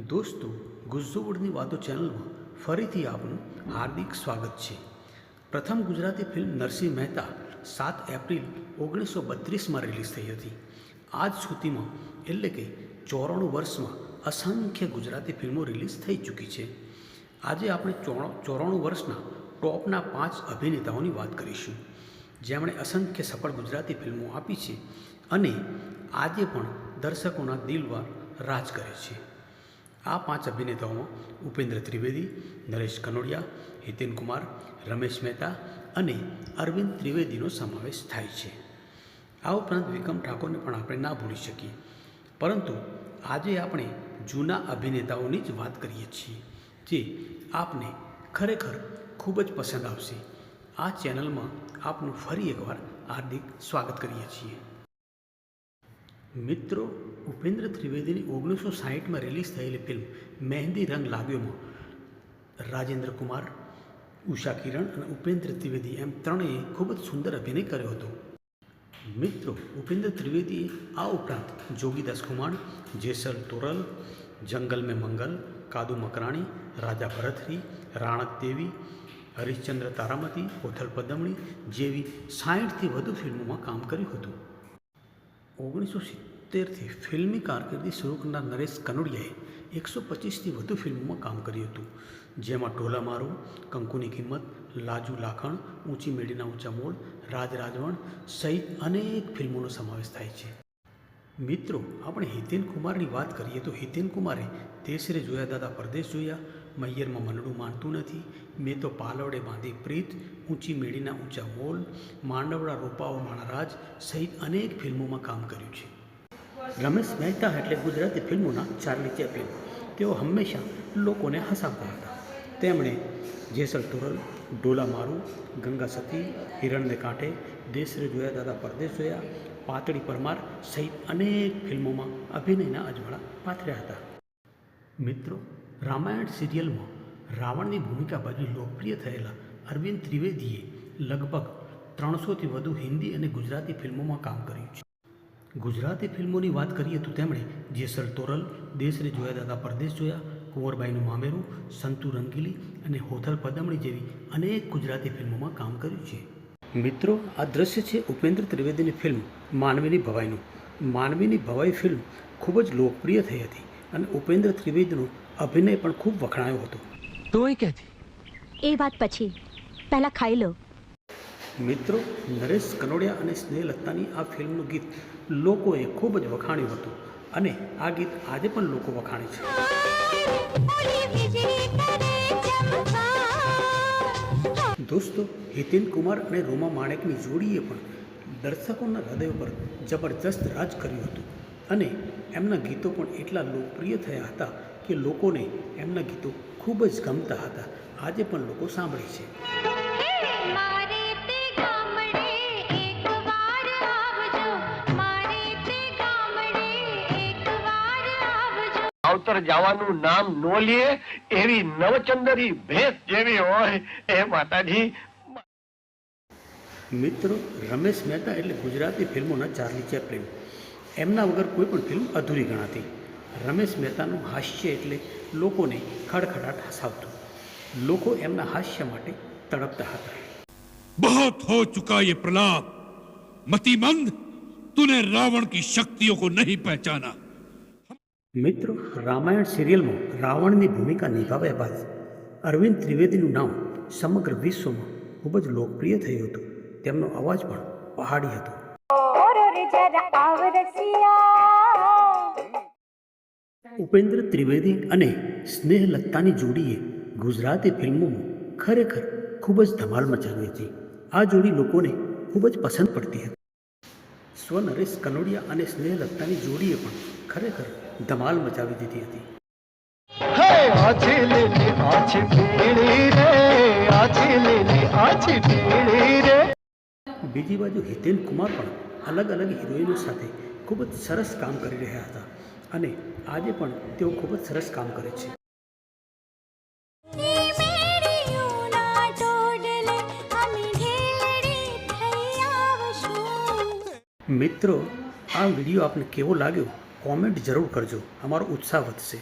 દોસ્તો, ગુજ્જુવડની વાતો ચેનલમાં ફરીથી આપનું હાર્દિક સ્વાગત છે. પ્રથમ ગુજરાતી ફિલ્મ નરસિંહ મહેતા 7 એપ્રિલ 1932માં રિલીઝ થઈ હતી. આજ સુધીમાં એટલે કે 94 વર્ષમાં અસંખ્ય ગુજરાતી ફિલ્મો રિલીઝ થઈ ચૂકી છે. આજે આપણે 94 વર્ષના ટોપના 5 અભિનેતાઓની વાત કરીશું, જેમણે અસંખ્ય સફળ ગુજરાતી ફિલ્મો આપી છે અને આજે પણ દર્શકોના દિલ પર રાજ કરે છે. આ 5 અભિનેતાઓમાં ઉપેન્દ્ર ત્રિવેદી, નરેશ કનોડિયા, હિતેન કુમાર, રમેશ મહેતા અને અરવિંદ ત્રિવેદીનો સમાવેશ થાય છે. આ ઉપરાંત વિક્રમ ઠાકોરને પણ આપણે ના ભૂલી શકીએ. પરંતુ આજે આપણે જૂના અભિનેતાઓની જ વાત કરીએ છીએ, જે આપને ખરેખર ખૂબ જ પસંદ આવશે. આ ચેનલમાં આપનું ફરી એકવાર હાર્દિક સ્વાગત કરીએ છીએ. મિત્રો, ઉપેન્દ્ર ત્રિવેદીની 1960માં રિલીઝ થયેલી ફિલ્મ મહેંદી રંગ લાગ્યોમાં રાજેન્દ્ર કુમાર, ઉષા કિરણ અને ઉપેન્દ્ર ત્રિવેદી એમ ત્રણેય ખૂબ જ સુંદર અભિનય કર્યો હતો. મિત્રો, ઉપેન્દ્ર ત્રિવેદીએ આ ઉપરાંત જોગીદાસ કુમાર, જેસલ તોરલ, જંગલ મેં મંગલ, કાદુ મકરાણી, રાજા ભરતરી, રાણક દેવી, હરિશ્ચંદ્ર તારામતી, ઓથલ પદમણી જેવી 60થી વધુ ફિલ્મોમાં કામ કર્યું હતું. 1970થી ફિલ્મી કારકિર્દી શરૂ કરનાર નરેશ કનોડિયાએ 125થી વધુ ફિલ્મોમાં કામ કર્યું હતું, જેમાં ઢોલા મારું, કંકુની કિંમત, લાજુ લાખણ, ઊંચી મેડીના ઊંચા મોડ, રાજ રાજવણ સહિત અનેક ફિલ્મોનો સમાવેશ થાય છે. મિત્રો, આપણે હિતેન કુમારની વાત કરીએ તો હિતેન કુમારે દેશ રે જોયા દાદા પરદેશ જોયા, મૈયરમાં મનડું માનતું નથી, મેં તો પાલવડે બાંધી પ્રીત, ઊંચી મેડીના ઊંચા મોલ, માંડવડા રોપાઓ માણા રાજ સહિત અનેક ફિલ્મોમાં કામ કર્યું છે. રમેશ મહેતા એટલે ગુજરાતી ફિલ્મોના ચાર્લી ચેપ્લિન. તેઓ હંમેશા લોકોને હસાવતા હતા. તેમણે જેસલ તોરલ, ડોલા મારું, ગંગા સતી, હિરણને કાંઠે, દેશ રે જોયા દાદા પરદેશ જોયા, પાતળી પરમાર સહિત અનેક ફિલ્મોમાં અભિનયના અજવાળા પાથર્યા હતા. મિત્રો, રામાયણ સિરિયલમાં રાવણની ભૂમિકા ભજવી લોકપ્રિય થયેલા અરવિંદ ત્રિવેદીએ લગભગ 300થી વધુ હિન્દી અને ગુજરાતી ફિલ્મોમાં કામ કર્યું છે. ગુજરાતી ફિલ્મોની વાત કરીએ તો તેમણે જેસલ તોરલ, દેશ રે જોયા દાદા પરદેશ જોયા, કુંવરબાઈનું મામેરું, સંતુ રંગીલી અને હોથલ પદમણી જેવી અનેક ગુજરાતી ફિલ્મોમાં કામ કર્યું છે. મિત્રો, આ દ્રશ્ય છે ઉપેન્દ્ર ત્રિવેદીની ફિલ્મ માનવીની ભવાઈનું. માનવીની ભવાઈ ફિલ્મ ખૂબ જ લોકપ્રિય થઈ હતી અને ઉપેન્દ્ર ત્રિવેદીનો અભિનય પણ ખૂબ વખણાયો હતો. તોય ક્યાંથી? એ વાત પછી, પહેલા ખાઈ લો. મિત્રો, નરેશ કનોડિયા અને સ્નેહલતાની આ ફિલ્મનું ગીત લોકોએ ખૂબ જ વખાણ્યું હતું અને આ ગીત આજે પણ લોકો વખાણે છે. દોસ્તો, હિતેન કુમાર અને રોમા માણેકની જોડીએ પણ દર્શકોના હૃદય પર જબરજસ્ત રાજ કર્યું હતું અને એમના ગીતો પણ એટલા લોકપ્રિય થયા હતા કે લોકોને એમના ગીતો ખૂબ જ ગમતા હતા. આજે પણ લોકો સાંભળે છે. આવતર જવાનું નામ નો લે એવી નવચંદરી ભેંસ જેવી હોય એ માતાજી. મિત્રો, રમેશ મહેતા એટલે ગુજરાતી ફિલ્મોના ચાર્લી ચેપ્લિન. એમના વગર કોઈ પણ ફિલ્મ અધૂરી ગણાતી. રમેશ મહેતાનું હાસ્ય એટલે લોકોને ખડખડાટ હસાવતું. લોકો એમના હાસ્ય માટે તડપતા હતા. बहुत हो चुका ये प्रलाप, मतिमंद, तूने रावण की शक्तियों को नहीं पहचाना. મિત્રો, રામાયણ સિરિયલમાં રાવણની ભૂમિકા નિભાવ્યા બાદ અરવિંદ ત્રિવેદીનું નામ સમગ્ર વિશ્વમાં ખૂબ જ લોકપ્રિય થયું હતું. તેમનો અવાજ પણ પહાડી હતો. ઉપેન્દ્ર ત્રિવેદી અને સ્નેહલતાની જોડીએ ગુજરાતી ફિલ્મોમાં ખરેખર ખૂબ જ ધમાલ મચાવી હતી. આ જોડી લોકોને ખૂબ જ પસંદ પડતી હતી. નરેશ કનોડિયા અને સ્નેહલતાની જોડીએ પણ ખરેખર ધમાલ મચાવી દીધી હતી. બીજી બાજુ હિતેન કુમાર પણ અલગ અલગ હિરોઈનો સાથે ખૂબ જ સરસ કામ કરી રહ્યા હતા અને આજે પણ તેઓ ખૂબ જ સરસ કામ કરે છે. મિત્રો, આ વિડીયો આપને કેવો લાગ્યો કોમેન્ટ જરૂર કરજો. અમારો ઉત્સાહ વધશે.